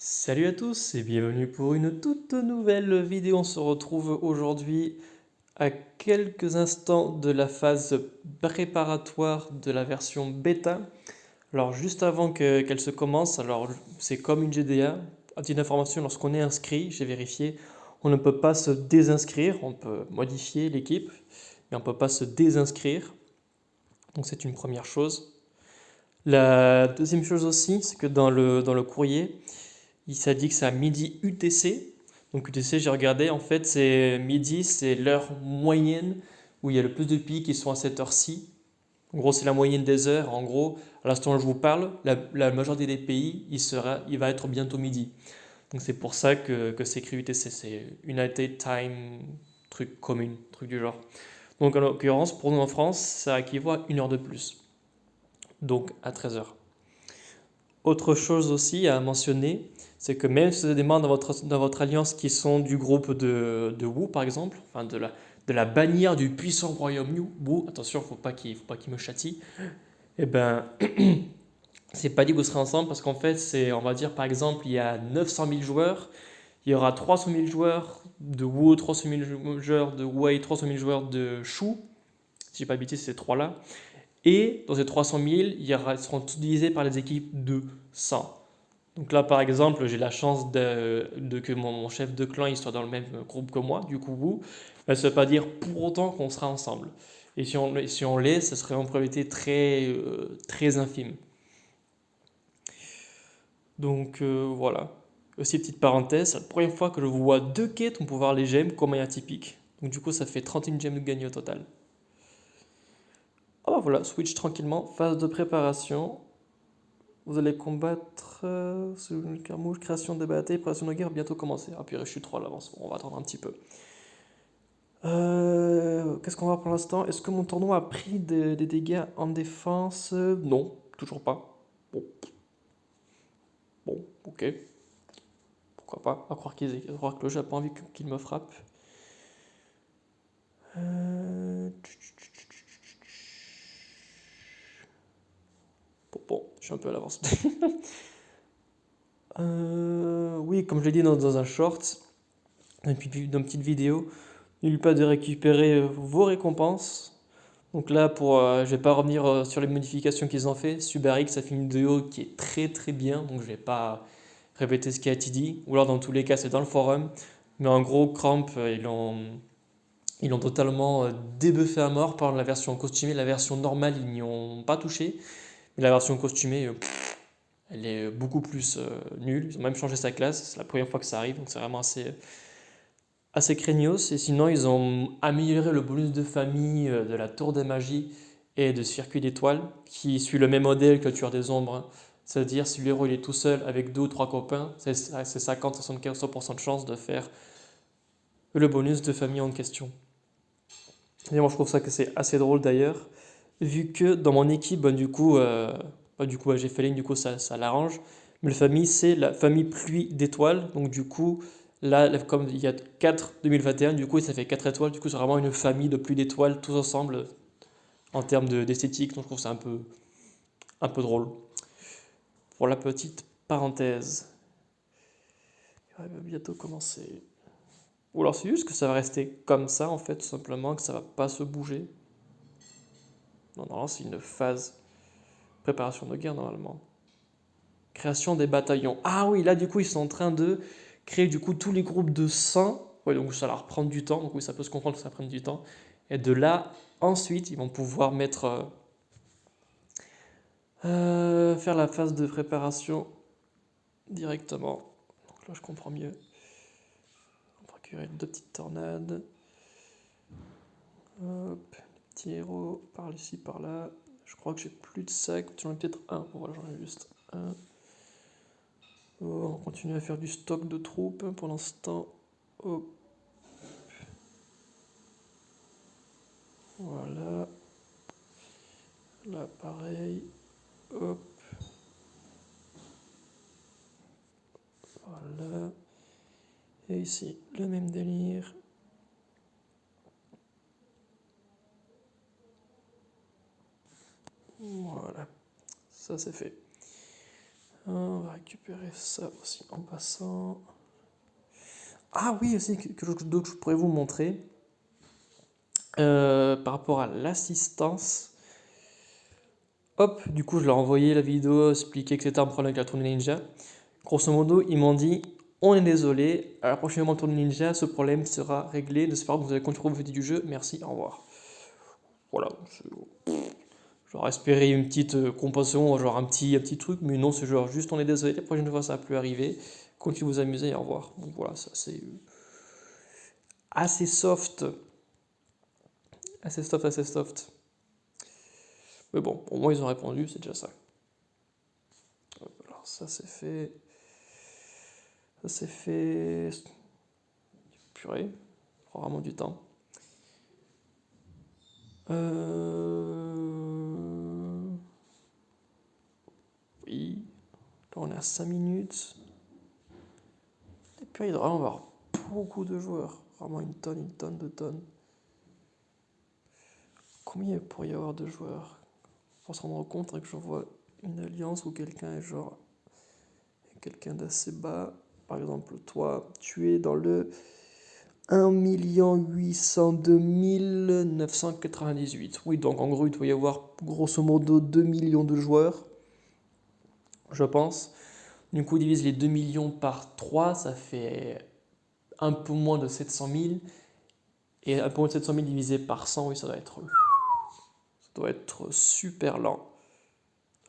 Salut à tous et bienvenue pour une toute nouvelle vidéo. On se retrouve aujourd'hui à quelques instants de la phase préparatoire de la version bêta. Alors juste avant qu'elle se commence, alors c'est comme une GDA. À titre d'information, lorsqu'on est inscrit, j'ai vérifié, on ne peut pas se désinscrire. On peut modifier l'équipe, mais on ne peut pas se désinscrire. Donc c'est une première chose. La deuxième chose aussi, c'est que dans le courrier, il s'est dit que c'est à midi UTC. Donc UTC, j'ai regardé, en fait, c'est midi, c'est l'heure moyenne où il y a le plus de pays qui sont à cette heure-ci. En gros, c'est la moyenne des heures. En gros, à l'instant où je vous parle, la majorité des pays, il va être bientôt midi. Donc c'est pour ça que c'est écrit UTC, c'est United Time, truc commune, truc du genre. Donc en l'occurrence, pour nous en France, ça équivaut à une heure de plus, donc à 13 heures. Autre chose aussi à mentionner, c'est que même si vous avez des membres dans votre alliance qui sont du groupe de Wu, par exemple, enfin de la bannière du puissant royaume Wu, attention, faut pas qu'il me châtie, et ben, c'est pas dit que vous serez ensemble parce qu'en fait, on va dire, par exemple, il y a 900 000 joueurs, il y aura 300 000 joueurs de Wu, 300 000 joueurs de Wei, 300 000 joueurs de Shu, si j'ai pas habité ces trois-là, et dans ces 300 000, ils seront tous divisés par les équipes de 100. Donc là, par exemple, j'ai la chance que mon chef de clan il soit dans le même groupe que moi, du coup, vous. Mais ça ne veut pas dire pour autant qu'on sera ensemble. Et si on l'est, ce serait en probabilité très, très infime. Donc voilà. Aussi, petite parenthèse, c'est la première fois que je vois deux quêtes, on peut voir les gemmes comme un atypique. Donc du coup, ça fait 31 gemmes de gagné au total. Ah bah voilà, switch tranquillement, phase de préparation. Vous allez combattre sous une carmouche, création de bataille, préparation de guerre, bientôt commencer. Ah, puis je suis 3 à l'avance, bon, on va attendre un petit peu. Qu'est-ce qu'on va voir pour l'instant? Est-ce que mon tournoi a pris des dégâts en défense? Non, toujours pas. Bon, bon, ok, pourquoi pas. À croire que le jeu n'a pas envie qu'il me frappe. Euh, bon, je suis un peu à l'avance. Oui, comme je l'ai dit dans un short, dans une petite vidéo, n'oublie pas de récupérer vos récompenses. Donc là, je vais pas revenir sur les modifications qu'ils ont fait. Subarix a fait une vidéo qui est très très bien, donc je vais pas répéter ce qui a été dit. Ou alors dans tous les cas, c'est dans le forum. Mais en gros, Cramp, ils l'ont totalement débuffé à mort par la version costumée. La version normale, ils n'y ont pas touché. Mais la version costumée, elle est beaucoup plus nulle. Ils ont même changé sa classe. C'est la première fois que ça arrive, donc c'est vraiment assez craignos. Et sinon, ils ont amélioré le bonus de famille de la tour des magies et de circuit d'étoiles, qui suit le même modèle que le tueur des ombres, hein. C'est-à-dire, si le héros il est tout seul avec deux ou trois copains, c'est 50-75% de chance de faire le bonus de famille en question. Et moi, je trouve ça que c'est assez drôle d'ailleurs, vu que dans mon équipe, j'ai Feline, du coup, ça l'arrange. Mais la famille, c'est la famille pluie d'étoiles. Donc, du coup, là, comme il y a 4 2021, du coup, ça fait 4 étoiles. Du coup, c'est vraiment une famille de pluie d'étoiles, tous ensemble, en termes d'esthétique. Donc, je trouve ça un peu drôle. Pour la petite parenthèse. Il va bientôt commencer. Ou alors, c'est juste que ça va rester comme ça, en fait, tout simplement, que ça va pas se bouger. Non, non, c'est une phase préparation de guerre, normalement. Création des bataillons. Ah oui, là, du coup, ils sont en train de créer, du coup, tous les groupes de 100. Ouais, donc ça va leur prendre du temps. Donc oui, ça peut se comprendre que ça prenne du temps. Et de là, ensuite, ils vont pouvoir faire la phase de préparation directement. Donc là, je comprends mieux. On va procurer deux petites tornades. Hop, petit héros par ici, par là. Je crois que j'ai plus de sacs. J'en ai peut-être un. Bon, voilà, j'en ai juste un. Oh, on continue à faire du stock de troupes pour l'instant. Hop, voilà. Là, pareil. Hop, voilà. Et ici, le même délire. Voilà, ça c'est fait. On va récupérer ça aussi en passant. Ah oui, aussi, quelque chose d'autre que je pourrais vous montrer. Par rapport à l'assistance. Hop, du coup, je leur ai envoyé la vidéo, expliqué que c'était un problème avec la tournée Ninja. Grosso modo, ils m'ont dit, on est désolé, à la prochaine tournée Ninja, ce problème sera réglé. J'espère que vous avez continué vos vidéos du jeu. Merci, au revoir. Voilà. J'aurais espéré une petite compassion, genre un petit truc, mais non, c'est genre juste on est désolé, la prochaine fois ça va plus arriver. Continuez de vous amuser et au revoir. Donc voilà, ça c'est assez soft. Assez soft, assez soft. Mais bon, au moins ils ont répondu, c'est déjà ça. Alors ça c'est fait. Ça c'est fait. Purée, ça prend vraiment du temps. Oui. Là on est à 5 minutes. Et puis il doit vraiment y avoir beaucoup de joueurs. Vraiment une tonne de tonnes. Combien il pourrait y avoir de joueurs? Pour se rendre compte, que je vois une alliance où quelqu'un est genre quelqu'un d'assez bas. Par exemple, toi, tu es dans le 1 802 998. Oui, donc en gros, il doit y avoir grosso modo 2 millions de joueurs, je pense. Du coup, divise les 2 millions par 3, ça fait un peu moins de 700 000. Et un peu moins de 700 000 divisé par 100, oui, ça doit être super lent.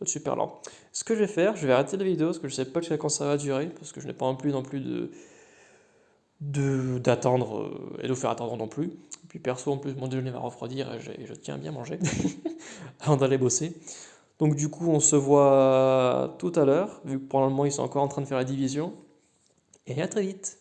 Super lent. Ce que je vais faire, je vais arrêter la vidéo parce que je sais pas jusqu'à quand ça va durer, parce que je n'ai pas non plus d'attendre et de vous faire attendre non plus. Et puis perso, en plus, mon déjeuner va refroidir et je tiens à bien manger avant d'aller bosser. Donc du coup, on se voit tout à l'heure, vu que pour le moment, ils sont encore en train de faire la division. Et à très vite.